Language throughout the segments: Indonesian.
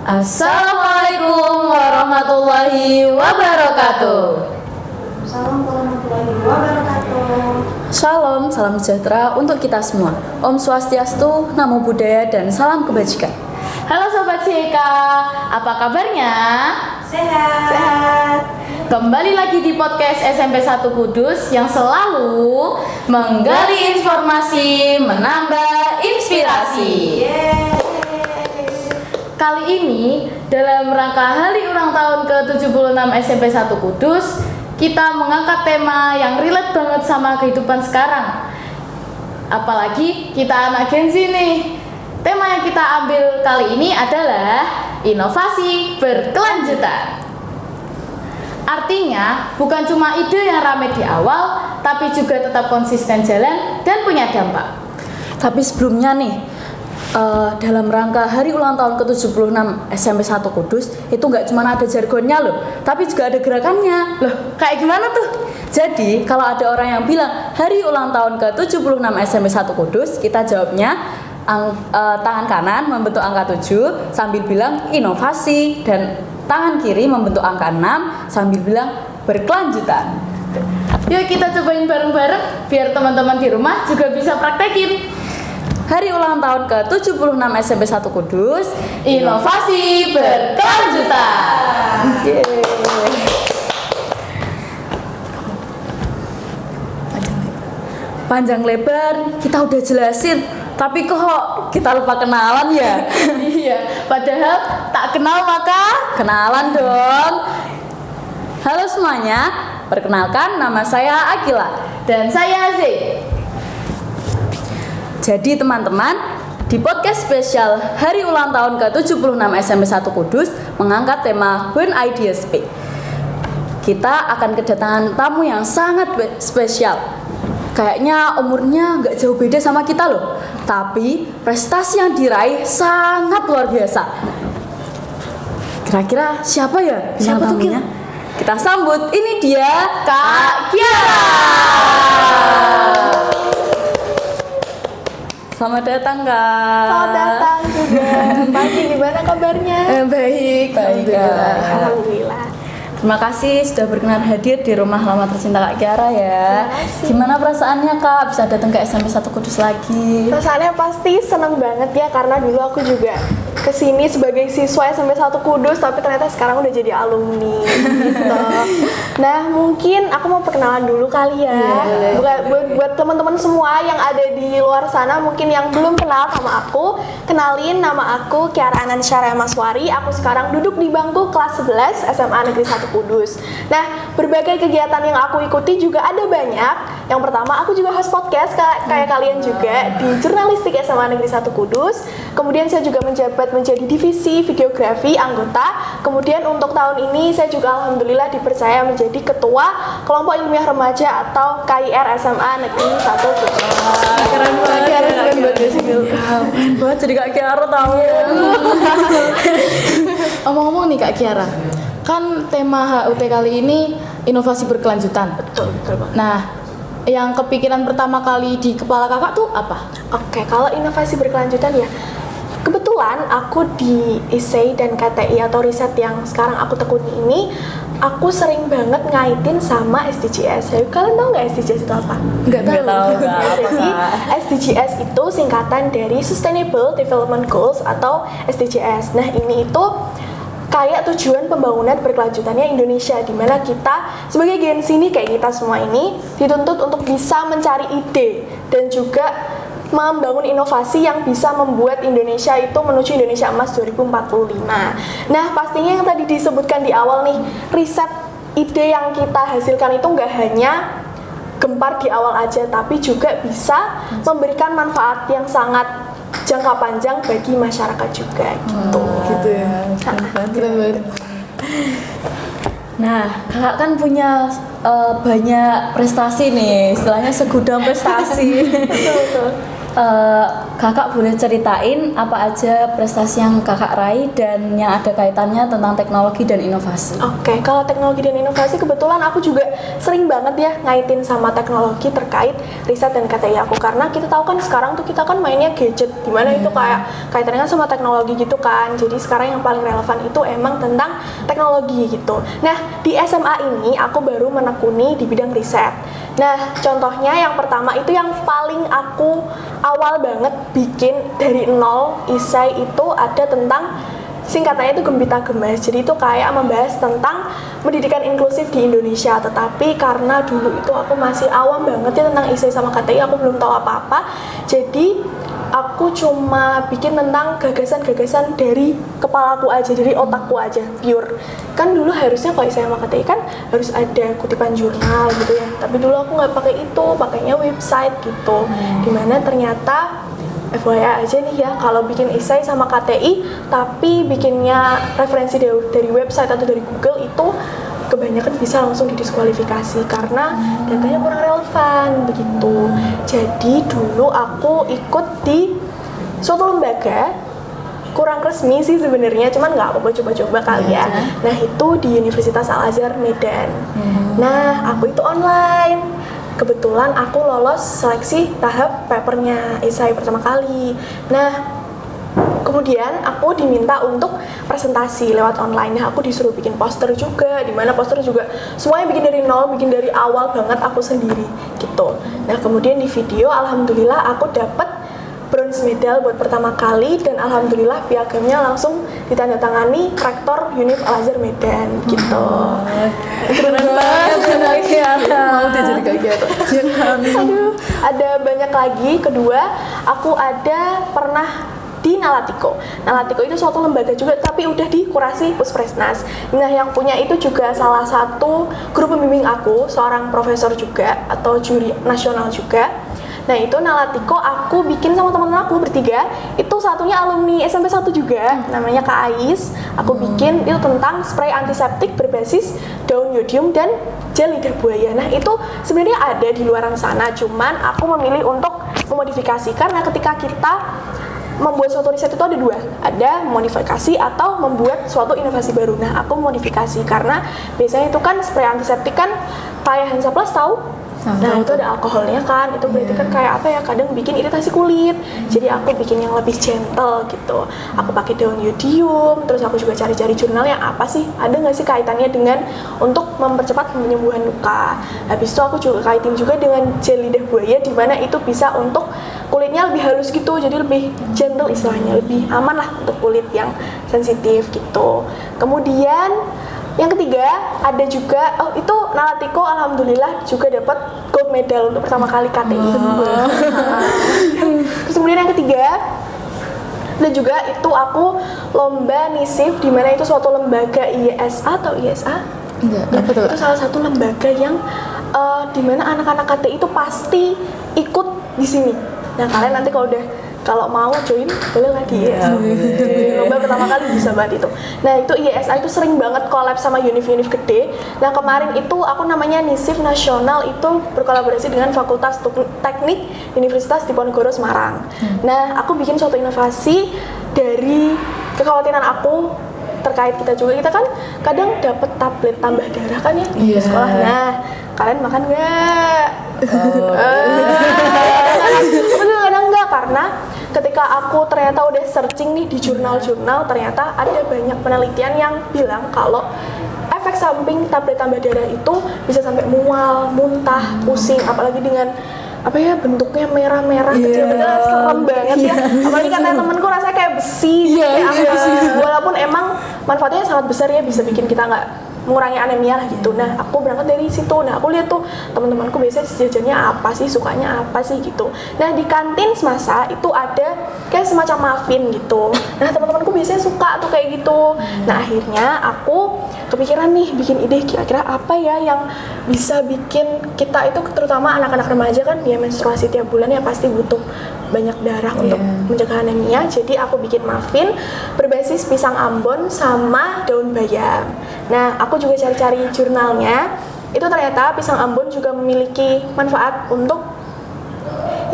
Assalamualaikum warahmatullahi wabarakatuh. Assalamualaikum warahmatullahi wabarakatuh. Shalom, salam sejahtera untuk kita semua. Om Swastiastu, Namo Buddhaya, dan salam kebajikan. Halo Sobat CK, apa kabarnya? Sehat. Kembali lagi di podcast SMP 1 Kudus yang selalu menggali informasi, menambah inspirasi. Kali ini, dalam rangka hari ulang tahun ke-76 SMP 1 Kudus, kita mengangkat tema yang relate banget sama kehidupan sekarang. Apalagi kita anak Gen Z nih. Tema yang kita ambil kali ini adalah inovasi berkelanjutan. Artinya, bukan cuma ide yang ramai di awal, tapi juga tetap konsisten jalan dan punya dampak. Tapi sebelumnya nih, dalam rangka hari ulang tahun ke-76 SMP 1 Kudus, itu nggak cuma ada jargonnya loh, tapi juga ada gerakannya. Loh, kayak gimana tuh? Jadi, kalau ada orang yang bilang hari ulang tahun ke-76 SMP 1 Kudus, kita jawabnya tangan kanan membentuk angka 7 sambil bilang inovasi, dan tangan kiri membentuk angka 6 sambil bilang berkelanjutan. Yuk kita cobain bareng-bareng biar teman-teman di rumah juga bisa praktekin. Hari ulang tahun ke-76 SMP 1 Kudus, inovasi berkelanjutan. Panjang lebar kita udah jelasin, tapi kok kita lupa kenalan ya? Iya, padahal tak kenal maka kenalan dong. Halo semuanya, perkenalkan nama saya Akila dan saya Z. Jadi teman-teman, di podcast spesial hari ulang tahun ke-76 SMP 1 Kudus mengangkat tema When Ideas Speak. Kita akan kedatangan tamu yang sangat spesial. Kayaknya umurnya nggak jauh beda sama kita loh, tapi prestasi yang diraih sangat luar biasa. Kira-kira siapa ya bintang tamunya? Kita sambut, ini dia Kak Kiara. Selamat datang Kak. Selamat datang juga. Pagi, gimana kabarnya? Baik. Alhamdulillah. Terima kasih sudah berkenan hadir di rumah lama tercinta Kak Kiara ya. Gimana perasaannya Kak bisa datang ke SMP 1 Kudus lagi? Perasaannya pasti seneng banget ya, karena dulu aku juga kesini sebagai siswa SMP 1 Kudus, tapi ternyata sekarang udah jadi alumni gitu. Nah, mungkin aku mau perkenalan dulu kali ya. Buat teman-teman semua yang ada di luar sana mungkin yang belum kenal sama aku, kenalin, nama aku Kiara Anansyara Maswari. Aku sekarang duduk di bangku kelas 11 SMA Negeri 1 Kudus. Nah, berbagai kegiatan yang aku ikuti juga ada banyak. Yang pertama, aku juga host podcast kayak kalian juga di Jurnalistik SMA Negeri 1 Kudus. Kemudian saya juga menjabat menjadi divisi videografi anggota. Kemudian untuk tahun ini saya juga alhamdulillah dipercaya menjadi ketua kelompok ilmiah remaja atau KIR SMA Negeri 1 Kudus. Keren banget jadi Kak Kiara tahu. Omong-omong nih Kak Kiara, kan tema HUT kali ini inovasi berkelanjutan. Betul banget. Nah, yang kepikiran pertama kali di kepala kakak tuh apa? Oke, kalau inovasi berkelanjutan ya, kebetulan aku di ISEI dan KTI atau riset yang sekarang aku tekuni ini, aku sering banget ngaitin sama SDGs. Kalian tahu nggak SDGs itu apa? Nggak tahu. Jadi SDGs itu singkatan dari Sustainable Development Goals atau SDGs. Nah, ini itu kayak tujuan pembangunan berkelanjutannya Indonesia, di mana kita sebagai Gen Z ini, kayak kita semua ini dituntut untuk bisa mencari ide dan juga membangun inovasi yang bisa membuat Indonesia itu menuju Indonesia Emas 2045. Nah, pastinya yang tadi disebutkan di awal nih, riset ide yang kita hasilkan itu nggak hanya gempar di awal aja, tapi juga bisa memberikan manfaat yang sangat jangka panjang bagi masyarakat juga gitu. Gitu ya. Keren banget. Nah, kakak kan punya banyak prestasi nih, istilahnya segudang prestasi. Betul. Kakak boleh ceritain apa aja prestasi yang kakak raih dan yang ada kaitannya tentang teknologi dan inovasi. Oke, kalau teknologi dan inovasi kebetulan aku juga sering banget ya ngaitin sama teknologi terkait riset dan KTI aku, karena kita tahu kan sekarang tuh kita kan mainnya gadget, dimana itu kayak kaitannya kan sama teknologi gitu kan. Jadi sekarang yang paling relevan itu emang tentang teknologi gitu. Nah, di SMA ini aku baru menekuni di bidang riset. Nah, contohnya yang pertama itu yang paling aku awal banget bikin dari nol isai itu ada tentang, singkatannya itu Gembita Gemas. Jadi itu kayak membahas tentang pendidikan inklusif di Indonesia. Tetapi karena dulu itu aku masih awam banget ya tentang isai sama KTI, aku belum tahu apa-apa. Jadi aku cuma bikin tentang gagasan-gagasan dari kepalaku aja, dari otakku aja, pure. Kan dulu harusnya kalau isai sama KTI kan harus ada kutipan jurnal gitu ya. Tapi dulu aku nggak pakai itu, pakainya website gitu. Dimana ternyata FYI aja nih ya, kalau bikin isai sama KTI tapi bikinnya referensi dari website atau dari Google itu kebanyakan bisa langsung didiskualifikasi karena datanya kurang relevan begitu. Jadi dulu aku ikut di suatu lembaga, kurang resmi sih sebenarnya, cuman nggak apa-apa, coba-coba kali ya. Nah itu di Universitas Al-Azhar Medan. Nah aku itu online. Kebetulan aku lolos seleksi tahap papernya esai pertama kali. Nah, kemudian aku diminta untuk presentasi lewat online. Nah, aku disuruh bikin poster juga, di mana poster juga semuanya bikin dari nol, bikin dari awal banget aku sendiri gitu. Nah, kemudian di video alhamdulillah aku dapat bronze medal buat pertama kali, dan alhamdulillah piagamnya langsung ditandatangani rektor Univ Al-Azhar Medan gitu. Keren banget. Mau dia jadi kayak gitu. Aduh, ada banyak lagi. Kedua, aku ada pernah di Nalatiko. Nalatiko itu suatu lembaga juga, tapi udah dikurasi Puspresnas. Nah, yang punya itu juga salah satu guru pembimbing aku, seorang profesor juga atau juri nasional juga. Nah, itu Nalatiko aku bikin sama teman-teman aku bertiga. Itu satunya alumni SMP 1 juga, namanya Kak Ais. Aku bikin itu tentang spray antiseptik berbasis daun yodium dan gel lidah buaya. Nah, itu sebenarnya ada di luaran sana, cuman aku memilih untuk memodifikasi karena ketika kita membuat suatu riset itu ada dua, ada modifikasi atau membuat suatu inovasi baru. Nah, aku modifikasi karena biasanya itu kan spray antiseptik kan kayak Hansaplast tahu? Nah, itu ada alkoholnya kan, itu berarti kan kayak apa ya, kadang bikin iritasi kulit. Jadi aku bikin yang lebih gentle gitu. Aku pakai daun yodium, terus aku juga cari-cari jurnal yang apa sih, ada nggak sih kaitannya dengan untuk mempercepat penyembuhan luka. Habis itu aku juga kaitin juga dengan gel lidah buaya, di mana itu bisa untuk kulitnya lebih halus gitu, jadi lebih gentle istilahnya, lebih aman lah untuk kulit yang sensitif gitu. Kemudian yang ketiga ada juga, itu Nalatiko alhamdulillah juga dapat gold medal untuk pertama kali KTI. Terus kemudian yang ketiga, dan juga itu aku lomba NISIF, di mana itu suatu lembaga ISA atau ISA? Enggak, betul. Itu salah satu lembaga yang di mana anak-anak KTI itu pasti ikut di sini. Nah, kalian nanti kalau mau join boleh lah di ISA. Lomba pertama kali bisa banget itu. Nah, itu ISA itu sering banget collab sama univ-univ gede. Nah, kemarin itu aku namanya NISIF Nasional itu berkolaborasi dengan Fakultas Teknik Universitas Diponegoro Semarang. Nah, aku bikin suatu inovasi dari kekhawatiran aku terkait kita kan kadang dapat tablet tambah darah kan ya di sekolah. Nah, kalian makan nggak? Kadang nggak, karena ketika aku ternyata udah searching nih di jurnal-jurnal, ternyata ada banyak penelitian yang bilang kalau efek samping tablet tambah darah itu bisa sampai mual, muntah, pusing, apalagi dengan bentuknya merah-merah kecil, serem banget ya. Apalagi katanya temenku rasanya kayak besi, walaupun emang manfaatnya sangat besar ya, bisa bikin kita nggak mengurangi anemia lah gitu. Nah, aku berangkat dari situ. Nah, aku lihat tuh teman-temanku biasanya jajannya apa sih, sukanya apa sih gitu. Nah, di kantin semasa itu ada kayak semacam muffin gitu. Nah, teman-temanku biasanya suka tuh kayak gitu. Nah, akhirnya aku kepikiran nih bikin ide, kira-kira apa ya yang bisa bikin kita itu, terutama anak-anak remaja kan dia menstruasi tiap bulan ya, pasti butuh banyak darah untuk mencegah anemia. Jadi aku bikin muffin berbasis pisang Ambon sama daun bayam. Nah, aku juga cari-cari jurnalnya. Itu ternyata pisang Ambon juga memiliki manfaat untuk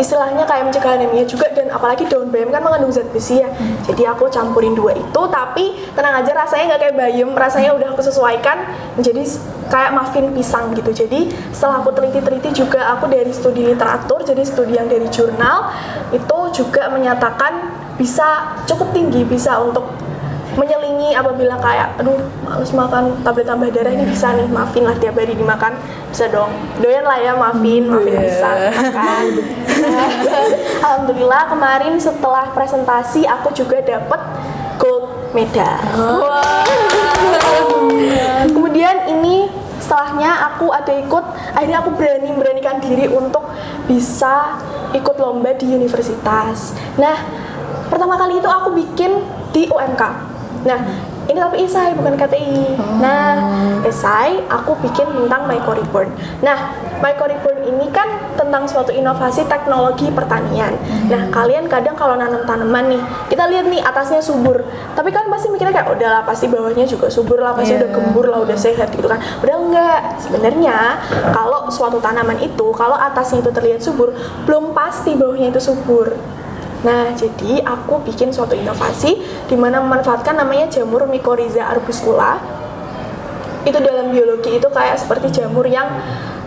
istilahnya kayak mencegah anemia juga, dan apalagi daun bayam kan mengandung zat besi ya. Jadi aku campurin dua itu, tapi tenang aja rasanya nggak kayak bayam, rasanya udah aku sesuaikan menjadi kayak muffin pisang gitu. Jadi setelah aku teliti-teliti juga, aku dari studi literatur, jadi studi yang dari jurnal itu juga menyatakan bisa cukup tinggi, bisa untuk menyelingi apabila kayak aduh males makan tablet tambah darah, ini bisa nih muffin lah tiap hari dimakan, bisa dong, doyan lah ya muffin pisang kan. Alhamdulillah kemarin setelah presentasi aku juga dapet gold medal. Kemudian ini setelahnya aku ada ikut, akhirnya aku beranikan diri untuk bisa ikut lomba di universitas. Nah, pertama kali itu aku bikin di UMK. Nah, ini tapi esai bukan KTI. Nah, esai aku bikin tentang mycorrhizae. Nah, mycorrhizae ini kan tentang suatu inovasi teknologi pertanian. Nah, kalian kadang kalau nanam tanaman nih, kita lihat nih atasnya subur, tapi kan pasti mikirnya kayak udahlah pasti bawahnya juga subur lah, pasti udah gembur lah, udah sehat gitu kan. Udah enggak. Sebenarnya kalau suatu tanaman itu kalau atasnya itu terlihat subur, belum pasti bawahnya itu subur. Nah, jadi aku bikin suatu inovasi di mana memanfaatkan namanya jamur Mycorrhiza arbuscula. Itu dalam biologi itu kayak seperti jamur yang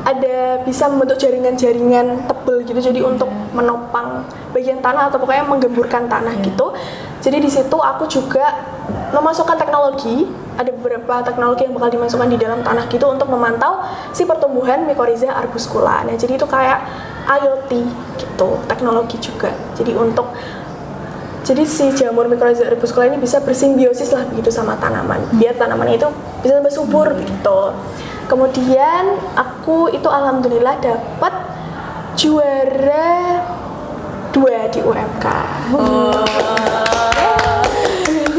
ada bisa membentuk jaringan-jaringan tebal gitu. Jadi untuk menopang bagian tanah atau pokoknya menggemburkan tanah gitu. Jadi di situ aku juga memasukkan teknologi, ada beberapa teknologi yang bakal dimasukkan di dalam tanah gitu untuk memantau si pertumbuhan Mycorrhiza arbuscula. Nah, jadi itu kayak IoT gitu, teknologi juga. Jadi si jamur Mycorrhiza arbuscula ini bisa bersimbiosis lah begitu sama tanaman, biar tanamannya itu bisa tambah subur begitu. Kemudian aku itu alhamdulillah dapat juara 2 di UMK.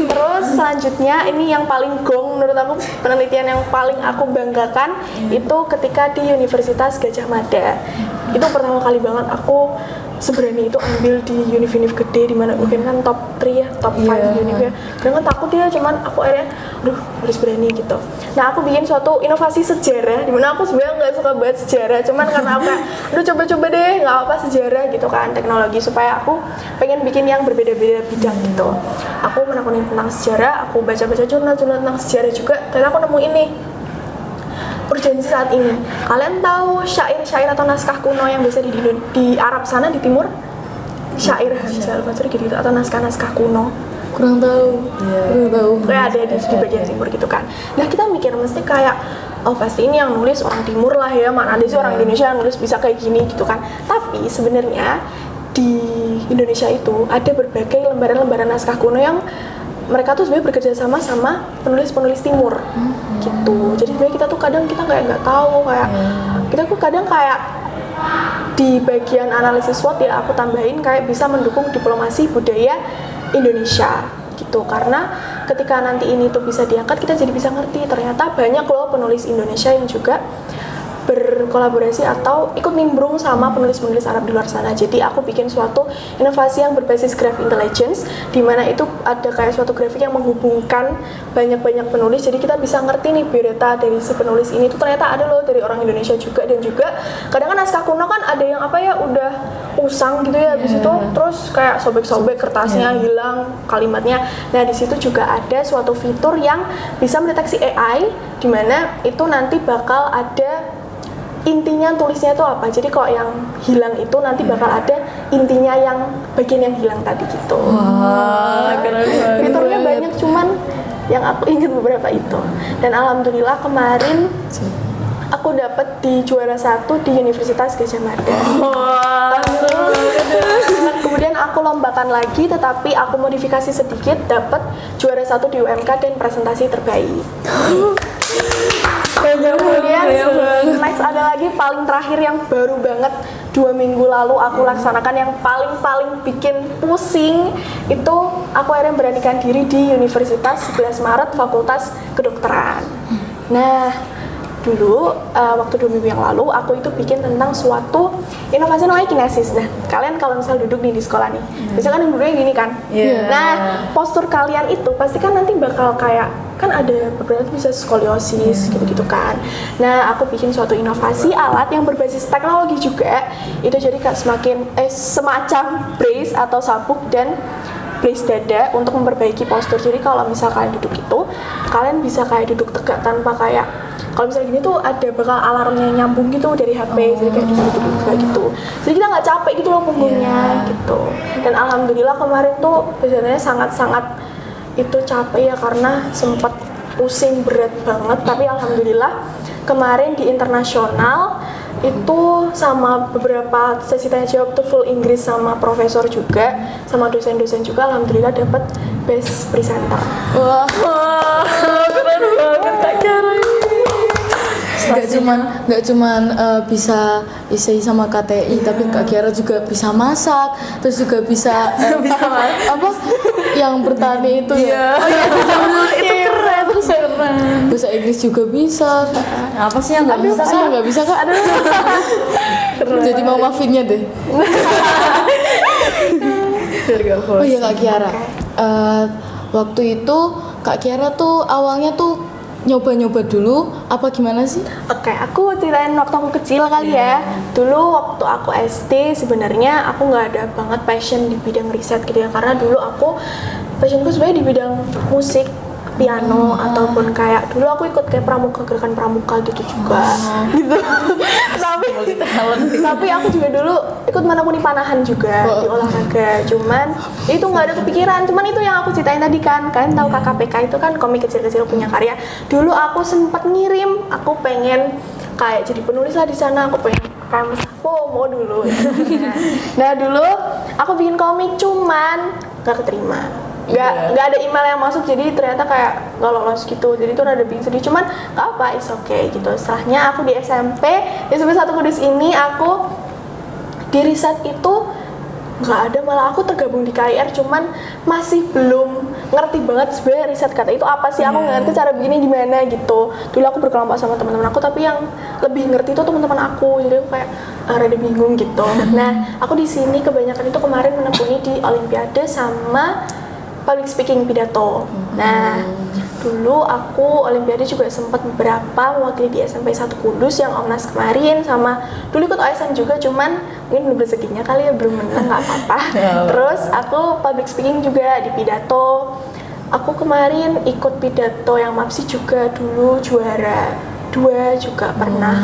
Terus selanjutnya ini yang paling gong menurut aku, penelitian yang paling aku banggakan itu ketika di Universitas Gadjah Mada. Itu pertama kali banget aku seberani itu ambil di univ-univ gede, dimana mungkin kan top 3 ya, top 5 univ ya. Kadang kan takut ya, cuman aku akhirnya aduh harus berani gitu. Nah, aku bikin suatu inovasi sejarah, dimana aku sebenarnya nggak suka banget sejarah, cuman karena aku kayak aduh coba-coba deh, nggak apa sejarah gitu kan, teknologi, supaya aku pengen bikin yang berbeda-beda bidang gitu. Aku menekuni tentang sejarah, aku baca-baca jurnal-jurnal tentang sejarah juga, dan aku nemu ini urgensi saat ini. Kalian tahu syair-syair atau naskah kuno yang biasa di Arab sana, di timur? Syair Hamzah Al-Fasri gitu, atau naskah-naskah kuno. Kurang tahu. Kurang tahu. Kayak ada di bagian timur gitu kan. Nah, kita mikir mesti kayak oh pasti ini yang nulis orang timur lah ya, mana ada sih orang Indonesia yang nulis bisa kayak gini gitu kan. Tapi sebenarnya di Indonesia itu ada berbagai lembaran-lembaran naskah kuno yang mereka tuh sebenarnya bekerja sama penulis-penulis timur gitu. Jadi sebenarnya kita tuh kadang kita kayak nggak tahu, kayak kita tuh kadang kayak di bagian analisis SWOT ya aku tambahin kayak bisa mendukung diplomasi budaya Indonesia gitu. Karena ketika nanti ini tuh bisa diangkat, kita jadi bisa ngerti ternyata banyak loh penulis Indonesia yang juga berkolaborasi atau ikut nimbrung sama penulis-penulis Arab di luar sana. Jadi aku bikin suatu inovasi yang berbasis graph intelligence, di mana itu ada kayak suatu grafik yang menghubungkan banyak-banyak penulis. Jadi kita bisa ngerti nih biodata dari si penulis ini tuh ternyata ada loh dari orang Indonesia juga. Dan juga kadang kan naskah kuno kan ada yang apa ya udah usang gitu ya, habis itu terus kayak sobek-sobek kertasnya hilang kalimatnya. Nah, di situ juga ada suatu fitur yang bisa mendeteksi AI, di mana itu nanti bakal ada intinya tulisnya itu apa. Jadi kalau yang hilang itu nanti bakal ada intinya yang bagian yang hilang tadi gitu. Wah, keren banget. Fiturnya banyak, cuman yang aku ingat beberapa itu. Dan alhamdulillah kemarin aku dapat di juara 1 di Universitas Gadjah Mada. Kemudian aku lombakan lagi, tetapi aku modifikasi sedikit, dapat juara 1 di UMK dan presentasi terbaik. Kemudian next ada lagi paling terakhir yang baru banget 2 minggu lalu aku laksanakan, yang paling bikin pusing itu aku akhirnya beranikan diri di Universitas 11 Maret Fakultas Kedokteran. Nah, dulu waktu 2 minggu yang lalu aku itu bikin tentang suatu inovasi namanya kinesis. Nah, kalian kalau misal duduk nih di sekolah nih, biasanya kan duduknya gini kan. Nah, postur kalian itu pasti kan nanti bakal kayak kan ada beberapa bisa skoliosis gitu-gitu kan. Nah, aku bikin suatu inovasi alat yang berbasis teknologi juga. Itu jadi kayak semacam brace atau sabuk dan brace dada untuk memperbaiki postur. Jadi kalau misal kalian duduk itu, kalian bisa kayak duduk tegak tanpa kayak kalau misalnya gini tuh ada bakal alarmnya nyambung gitu dari HP, jadi kayak duduk kayak gitu. Jadi kita nggak capek gitu loh punggungnya gitu. Dan alhamdulillah kemarin tuh sebenarnya sangat-sangat itu capek ya karena sempat pusing berat banget. Tapi alhamdulillah kemarin di internasional itu sama beberapa sesi tanya jawab tuh full Inggris sama profesor juga sama dosen-dosen juga, alhamdulillah dapat best presenter. Wah, keren banget Kak Kiara ini. Nggak cuman bisa isi sama KTI, tapi Kak Kiara juga bisa masak, terus juga bisa apa yang bertani itu ya. Oh iya, itu keren, terus keren. Bahasa Inggris juga bisa. Apa sih yang nggak bisa? Nggak bisa Kak. Jadi mau mafinnya deh. Oh iya Kak Kiara. Waktu itu Kak Kiara tuh awalnya tuh nyoba-nyoba dulu apa gimana sih? Oke, aku ceritain waktu aku kecil kali ya. Dulu waktu aku SD sebenarnya aku nggak ada banget passion di bidang riset gitu ya, karena dulu aku passionku sebenarnya di bidang musik, piano ataupun kayak dulu aku ikut kayak gerakan pramuka gitu juga gitu. tapi aku juga dulu ikut menekuni panahan juga di olahraga, cuman itu nggak ada kepikiran. Cuman itu yang aku ceritain tadi kan, kalian tahu KKPK itu kan komik kecil-kecil punya karya. Dulu aku sempat ngirim, aku pengen kayak jadi penulis lah di sana, aku pengen kayak FOMO dulu. Nah dulu aku bikin komik cuman nggak keterima. Nggak ada email yang masuk, jadi ternyata kayak nggak lolos gitu. Jadi itu rada bikin sedih, cuman nggak apa, it's okay gitu. Setelahnya aku di SMP 1 Kudus ini aku di riset itu nggak ada, malah aku tergabung di KIR, cuman masih belum ngerti banget sebenarnya riset kata itu apa sih. Aku ngerti cara begini gimana gitu. Dulu aku berkelompok sama teman-teman aku, tapi yang lebih ngerti itu teman-teman aku, jadi aku kayak rada bingung gitu. Nah aku di sini kebanyakan itu kemarin menekuni di Olimpiade sama public speaking pidato. Nah, dulu aku Olimpiade juga sempat beberapa mewakili di SMP 1 Kudus yang Omnas kemarin, sama dulu ikut OSN juga, cuman mungkin belum rezekinya kali ya, belum menang, nggak apa-apa. Terus aku public speaking juga di pidato. Aku kemarin ikut pidato yang MAPSI juga dulu juara 2 juga pernah.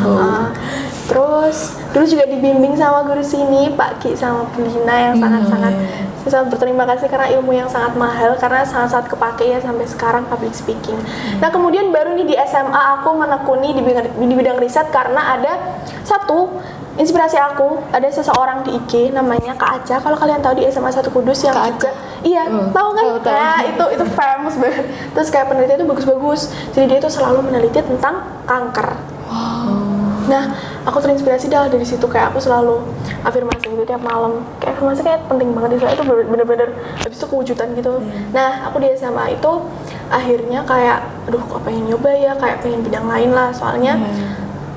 Terus dulu juga dibimbing sama guru sini Pak Ki sama Bu Lina yang sangat-sangat saya berterima kasih karena ilmu yang sangat mahal, karena sangat-sangat kepake ya sampai sekarang public speaking. Nah kemudian baru nih di SMA aku menekuni di bidang riset karena ada satu inspirasi aku, ada seseorang di IG namanya Kak Aca. Kalau kalian tahu di SMA 1 Kudus yang Kak juga iya tahu kan? Tahu. Nah itu famous banget. Terus kayak penelitian itu bagus-bagus, jadi dia itu selalu meneliti tentang kanker. Nah, aku terinspirasi dah dari situ, kayak aku selalu afirmasi gitu tiap malam. Kayak afirmasi kayak penting banget di saya, itu bener-bener habis itu kewujudan gitu. Nah, aku di SMA itu akhirnya kayak, aduh kok pengen nyoba ya, kayak pengen bidang lain lah. Soalnya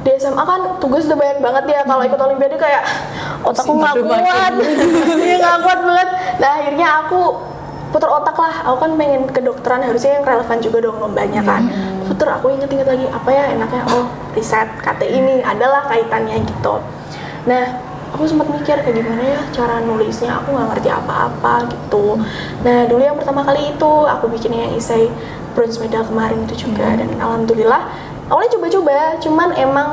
di SMA kan tugas udah banyak banget ya, kalau ikut Olimpiade kayak otakku nggak kuat. Iya nggak kuat banget. Nah, akhirnya aku putar otak lah, aku kan pengen kedokteran, harusnya yang relevan juga dong lombanya kan. Putar, aku inget-inget lagi apa ya enaknya, oh riset KT ini adalah kaitannya gitu. Nah aku sempat mikir kayak gimana ya cara nulisnya, aku nggak ngerti apa-apa gitu. Nah dulu yang pertama kali itu aku bikin yang isai bronze medal kemarin itu juga, dan alhamdulillah awalnya coba-coba, cuman emang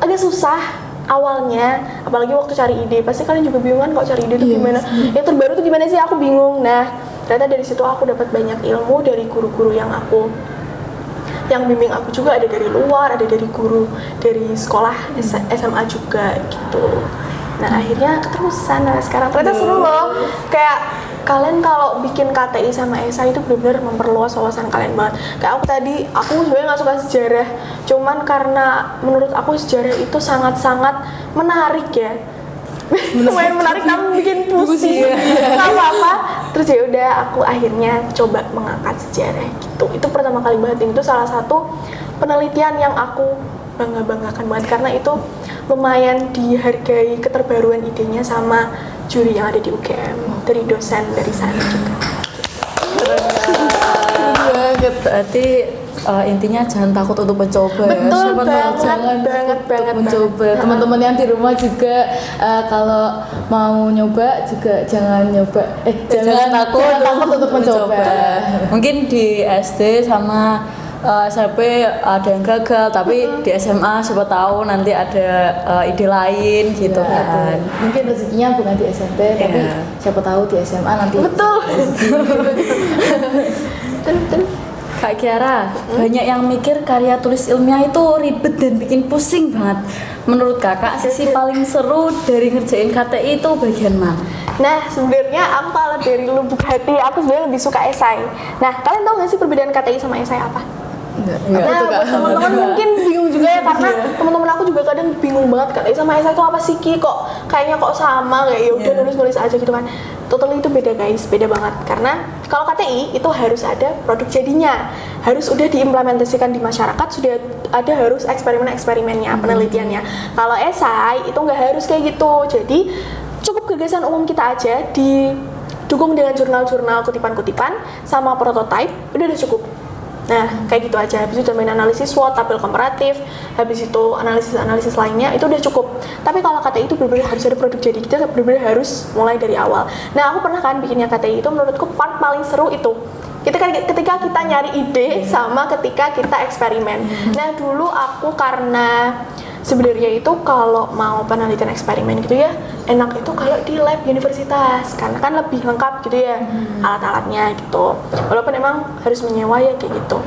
agak susah awalnya, apalagi waktu cari ide. Pasti kalian juga bingung kan kok cari ide itu gimana, yang terbaru tuh gimana sih, aku bingung. Nah ternyata dari situ aku dapat banyak ilmu dari guru-guru yang bimbing aku juga, ada dari luar, ada dari guru dari sekolah SMA juga gitu. Nah akhirnya keterusan, nah sekarang ternyata seru loh. Kayak kalian kalau bikin KTI sama ESA itu benar-benar memperluas wawasan kalian banget. Kayak aku sebenarnya nggak suka sejarah, cuman karena menurut aku sejarah itu sangat-sangat menarik ya. Lumayan menarik tapi bikin pusing. Nggak apa-apa. Terus ya udah aku akhirnya coba mengangkat sejarah gitu. Itu pertama kali banget, itu salah satu penelitian yang aku banggakan banget karena itu lumayan dihargai keterbaruan idenya sama juri yang ada di UGM dari dosen dari sana juga. Banget, berarti intinya jangan takut untuk mencoba. Betul Siapa tahu banget, jangan banget, takut banget, untuk mencoba. banget. Teman-teman yang di rumah juga kalau mau nyoba juga jangan nyoba. Jangan takut untuk mencoba. Mungkin di SD sama SMP ada yang gagal, tapi di SMA siapa tahu nanti ada ide lain gitu kan. Mungkin rezekinya bukan di SMP, tapi siapa tahu di SMA nanti. Betul. Betul. Kak Kiara, banyak yang mikir karya tulis ilmiah itu ribet dan bikin pusing banget. Menurut kakak, sisi paling seru dari ngerjain KTI itu bagian mana? Nah, sebenarnya aku kalau dari lubuk hati aku sebenarnya lebih suka esai. Nah, kalian tahu nggak sih perbedaan KTI sama esai apa? Enggak. Nah, buat teman-teman mungkin bingung juga ya karena teman-teman aku juga kadang bingung banget KTI sama esai itu apa sih Ki? Kok kayaknya kok sama kayak ya udah nulis-nulis aja gitu kan. Totally itu beda guys, beda banget. Karena kalau KTI itu harus ada produk jadinya, harus udah diimplementasikan di masyarakat, sudah ada harus eksperimennya, penelitiannya. Kalau esai itu nggak harus kayak gitu. Jadi cukup gagasan umum kita aja didukung dengan jurnal-jurnal kutipan-kutipan sama prototype udah cukup. Nah, kayak gitu aja. Habis itu tambahin analisis SWOT, tabel komparatif, habis itu analisis lainnya, itu udah cukup. Tapi kalau KTI itu benar-benar harus ada produk jadi, kita benar-benar harus mulai dari awal. Nah, aku pernah kan bikinnya KTI itu, menurutku part paling seru itu ketika kita nyari ide sama ketika kita eksperimen. Nah, dulu aku karena sebenarnya itu kalau mau penelitian eksperimen gitu ya, enak itu kalau di lab universitas karena kan lebih lengkap gitu ya alat-alatnya gitu. Walaupun emang harus menyewa ya kayak gitu.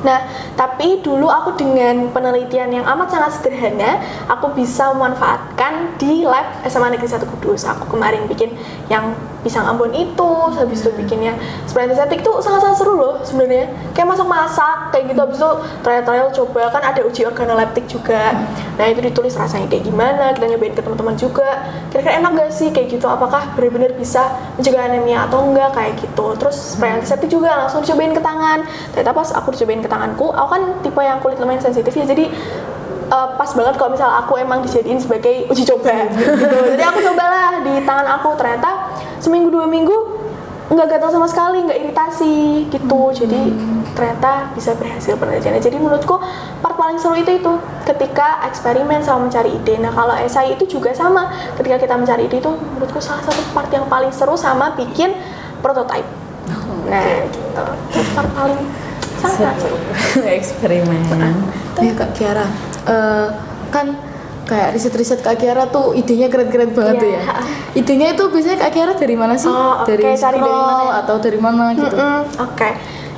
Nah, tapi dulu aku dengan penelitian yang amat sangat sederhana, aku bisa memanfaatkan di lab SMA Negeri 1 Kudus. Aku kemarin bikin yang pisang Ambon itu, habis itu bikinnya spray antiseptik itu sangat-sangat seru loh sebenarnya. Kayak masak-masak kayak gitu, habis itu trial coba kan ada uji organoleptik juga. Nah, itu ditulis rasanya kayak gimana, kita nyobain ke teman-teman juga. Kira-kira enak gak sih kayak gitu? Apakah benar-benar bisa mencegah anemia atau enggak kayak gitu. Terus spray antiseptik juga langsung dicobain ke tangan. Ternyata pas aku dicobain ke tanganku, aku kan tipe yang kulit lumayan sensitif ya, jadi pas banget kalau misal aku emang dijadiin sebagai uji coba gitu. Jadi aku cobalah di tangan aku, ternyata seminggu 2 minggu nggak gatal sama sekali, nggak iritasi gitu. Jadi ternyata bisa berhasil penelitiannya. Jadi menurutku part paling seru itu ketika eksperimen sama mencari ide. Nah, kalau esai itu juga sama, ketika kita mencari ide itu menurutku salah satu part yang paling seru sama bikin prototype. Nah, gitu. Itu part paling sangat seru. Eksperimen. Ya Kak Kiara, kan kayak riset-riset Kak Kiara tuh idenya keren-keren banget tuh ya. Idenya itu biasanya Kak Kiara dari mana sih? Dari cari dari mana ya? atau dari mana gitu? Oke.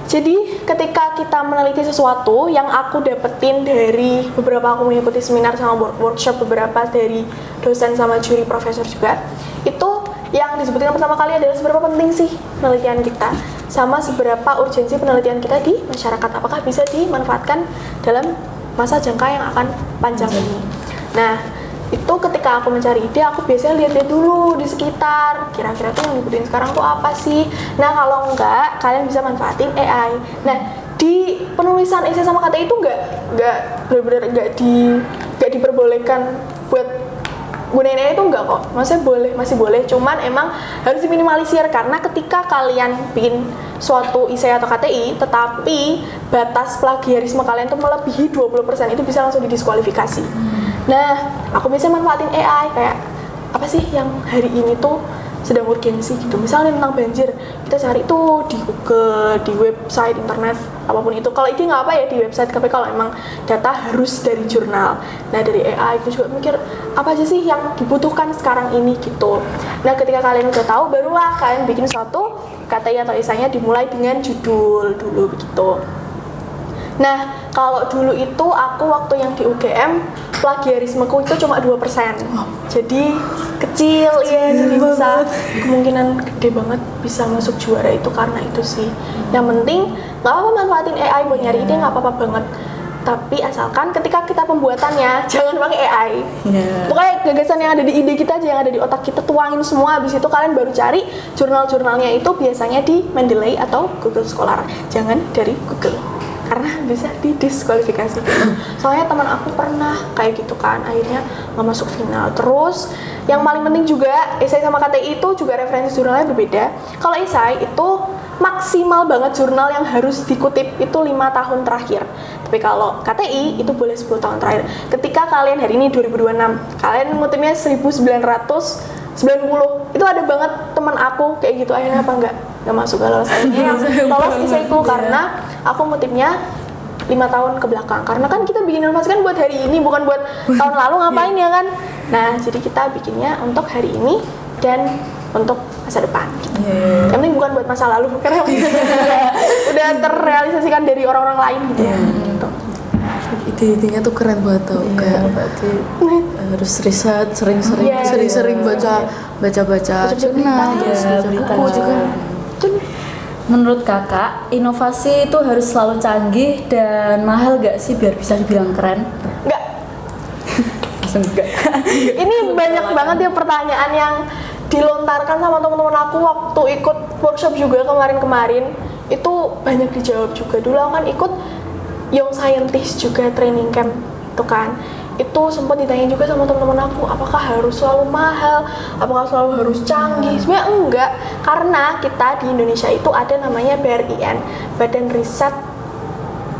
Jadi ketika kita meneliti sesuatu yang aku dapetin dari beberapa aku mengikuti seminar sama workshop beberapa dari dosen sama juri profesor juga, itu yang disebutin pertama kali adalah seberapa penting sih penelitian kita sama seberapa urgensi penelitian kita di masyarakat, apakah bisa dimanfaatkan dalam masa jangka yang akan panjang ini. Nah, itu ketika aku mencari ide, aku biasanya lihat dulu di sekitar, kira-kira tuh yang dibutuhin sekarang tuh apa sih. Nah, kalau enggak, kalian bisa manfaatin AI. Nah, di penulisan esai sama KTI itu nggak diperbolehkan buat gunain AI itu enggak kok, maksudnya masih boleh, cuman emang harus diminimalisir karena ketika kalian bikin suatu esai atau KTI tetapi batas plagiarisme kalian tuh melebihi 20% itu bisa langsung didiskualifikasi. Nah, aku biasanya manfaatin AI kayak apa sih yang hari ini tuh sedang urgensi gitu. Misalnya tentang banjir, kita cari tuh di Google, di website internet apapun itu. Kalau itu nggak apa ya di website, tapi kalau emang data harus dari jurnal. Nah, dari AI aku juga mikir apa aja sih yang dibutuhkan sekarang ini gitu. Nah, ketika kalian udah tahu, barulah kalian bikin suatu KTI atau esainya dimulai dengan judul dulu begitu. Nah, kalau dulu itu aku waktu yang di UGM plagiarismeku itu cuma 2%. Jadi kecil ya, jadi bisa kemungkinan gede banget bisa masuk juara itu karena itu sih. Yang penting nggak apa-apa manfaatin AI buat nyari ide, nggak apa-apa banget. Tapi asalkan ketika kita pembuatannya jangan pakai AI. Pokoknya gagasan yang ada di ide kita aja, yang ada di otak kita tuangin semua. Habis itu kalian baru cari jurnal-jurnalnya itu biasanya di Mendeley atau Google Scholar. Jangan dari Google. karena bisa didiskualifikasi. Soalnya teman aku pernah kayak gitu kan, akhirnya nggak masuk final. Terus yang paling penting juga, esai sama KTI itu juga referensi jurnalnya berbeda. Kalau esai itu maksimal banget jurnal yang harus dikutip itu 5 tahun terakhir. Tapi kalau KTI itu boleh 10 tahun terakhir. Ketika kalian hari ini 2026, kalian ngutipnya 1990, itu ada banget teman aku kayak gitu, akhirnya apa nggak masuk. Kalau akhirnya yang lolos esaiku karena aku ngutipnya 5 tahun ke belakang, karena kan kita bikin inovasi kan buat hari ini, bukan buat tahun lalu ngapain ya kan. Nah jadi kita bikinnya untuk hari ini dan untuk masa depan. Yang penting bukan buat masa lalu, karena udah terrealisasikan dari orang-orang lain gitu ya. Gitu. Ide-idenya tuh keren banget tau, kayak berarti harus riset, sering-sering baca-baca jurnal, baca buku juga. Menurut kakak, inovasi itu harus selalu canggih dan mahal gak sih biar bisa dibilang keren? Enggak. Langsung enggak. Ini banyak banget ya pertanyaan yang dilontarkan sama teman-teman aku waktu ikut workshop juga kemarin-kemarin. Itu banyak dijawab juga. Dulu aku kan ikut Young Scientist juga training camp itu kan. Itu sempat ditanya juga sama teman-teman aku, apakah harus selalu mahal, apakah selalu harus canggih? Sebenarnya enggak, karena kita di Indonesia itu ada namanya BRIN, Badan Riset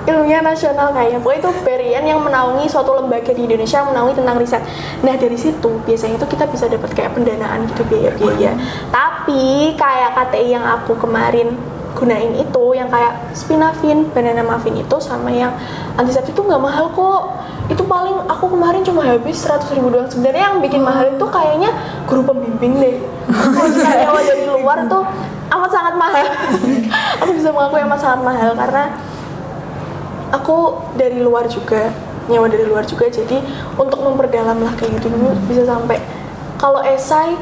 Ilmiah Nasional kayaknya. Pokoknya itu BRIN yang menaungi suatu lembaga di Indonesia yang menaungi tentang riset. Nah dari situ biasanya itu kita bisa dapat kayak pendanaan gitu, biaya-biaya. Tapi kayak KTI yang aku kemarin gunain itu, yang kayak Spinavin, banana muffin itu sama yang antiseptik itu nggak mahal kok. Itu paling aku kemarin cuma habis 100.000 doang. Sebenarnya yang bikin mahal itu kayaknya guru pembimbing deh. Kalau kita nyewa dari luar tuh amat sangat mahal. Aku bisa mengakui amat sangat mahal karena aku dari luar juga, nyewa dari luar juga. Jadi untuk memperdalam lah kayak gitu dulu bisa sampai, kalau esai